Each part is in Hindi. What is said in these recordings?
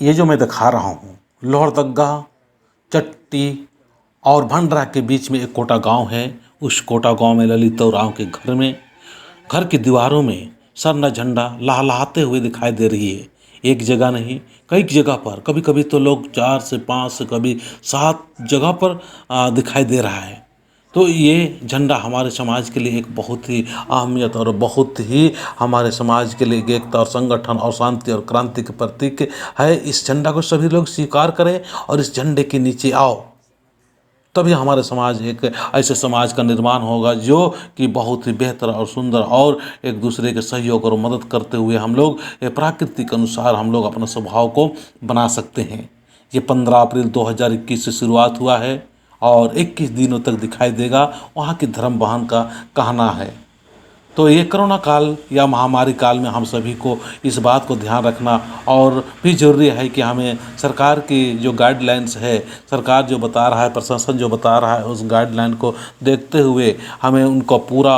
ये जो मैं दिखा रहा हूँ, लोहरदगा, चट्टी और भंडरा के बीच में एक कोटा गांव है। उस कोटा गांव में ललित उरांव के घर की दीवारों में सरना झंडा लहलहाते हुए दिखाई दे रही है। एक जगह नहीं, कई जगह पर, कभी कभी तो लोग 4 से 5 से कभी 7 जगह पर दिखाई दे रहा है। तो ये झंडा हमारे समाज के लिए एक बहुत ही अहमियत और बहुत ही हमारे समाज के लिए एकता और संगठन और शांति और क्रांति के प्रतीक है। इस झंडा को सभी लोग स्वीकार करें और इस झंडे के नीचे आओ, तभी हमारे समाज एक ऐसे समाज का निर्माण होगा जो कि बहुत ही बेहतर और सुंदर और एक दूसरे के सहयोग और मदद करते हुए हम लोग प्राकृतिक अनुसार हम लोग अपना स्वभाव को बना सकते हैं। ये 15 अप्रैल 2021 से शुरुआत हुआ है और 21 दिनों तक दिखाई देगा। वहाँ की धर्म बहन का कहना है। तो ये कोरोना काल या महामारी काल में हम सभी को इस बात को ध्यान रखना और भी ज़रूरी है कि हमें सरकार की जो गाइडलाइंस है, सरकार जो बता रहा है, प्रशासन जो बता रहा है, उस गाइडलाइन को देखते हुए हमें उनका पूरा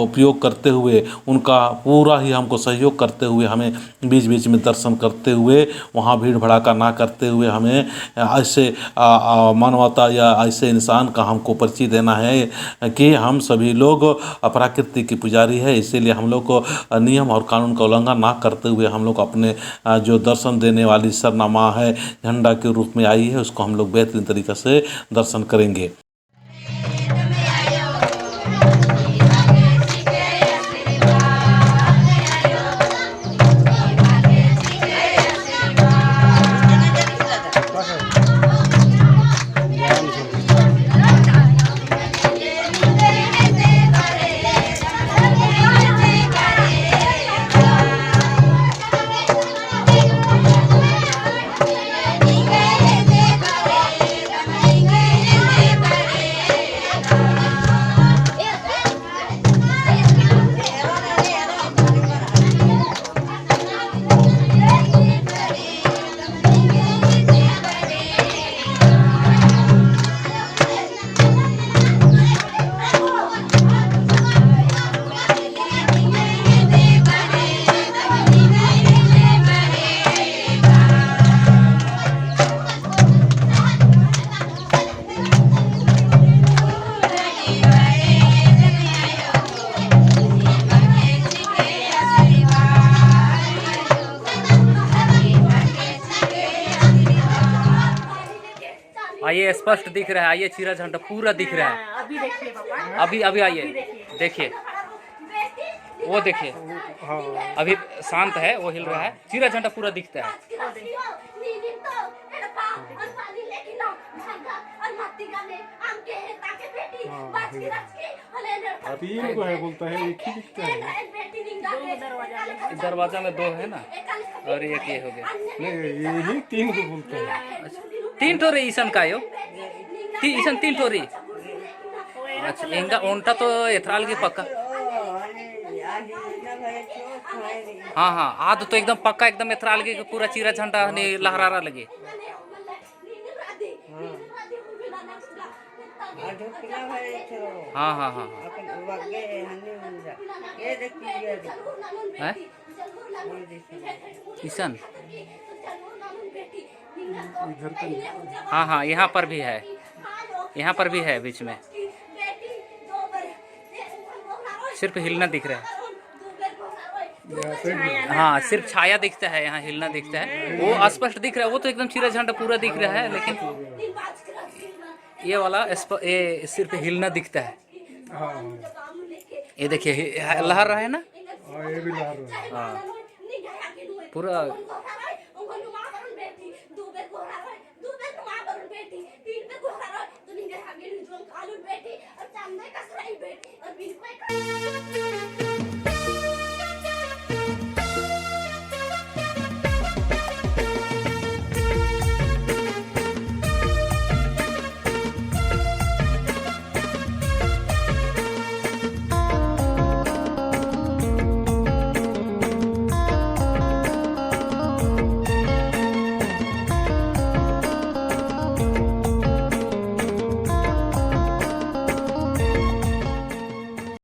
उपयोग करते हुए, उनका पूरा ही हमको सहयोग करते हुए, हमें बीच बीच में दर्शन करते हुए, वहाँ भीड़ भड़ाका ना करते हुए हमें ऐसे मानवता या ऐसे इंसान का हमको परिचय देना है कि हम सभी लोग प्रकृति की पुजारी है। इसीलिए हम लोग को नियम और कानून का उल्लंघन ना करते हुए हम लोग अपने जो दर्शन देने वाली सरना माँ है, झंडा के रूप में आई है, उसको हम लोग बेहतरीन तरीक़े से दर्शन करेंगे। आइए, स्पष्ट दिख रहा है। आइए, चीरा झंडा पूरा दिख रहा है। अभी देखिए पापा, अभी अभी आइए, देखिए, वो देखिए, अभी शांत है, वो हिल रहा है। चीरा झंडा पूरा दिखता है। तीन को है बोलता है, एक ही दिखता है। दरवाजा में 2 है ना, और एक ये हो गया। नहीं, यही 3 को बोलता है। 3 ठोरी ईसन का यो, ईसन 3 ठोरी। अच्छा, इंगा ओंटा तो एथराल की पक्का। हाँ हाँ, आध तो एकदम पक्का, एकदम एथराल की पूरा चीरा झंडा लहरारा लगे। हाँ हाँ हाँ हाँ, ईसन, हाँ हाँ, यहाँ पर भी है, यहाँ पर भी है बीच में। सिर्फ हिलना दिख रहा है। हाँ, सिर्फ छाया दिखता है, यहाँ हिलना दिखता है। वो स्पष्ट दिख रहा है, वो तो एकदम चीरा झंडा पूरा दिख रहा है, लेकिन ये वाला ये सिर्फ हिलना दिखता है। ये देखिए, लहर रहा है ना। ये भी लहर रहा है। हाँ, पूरा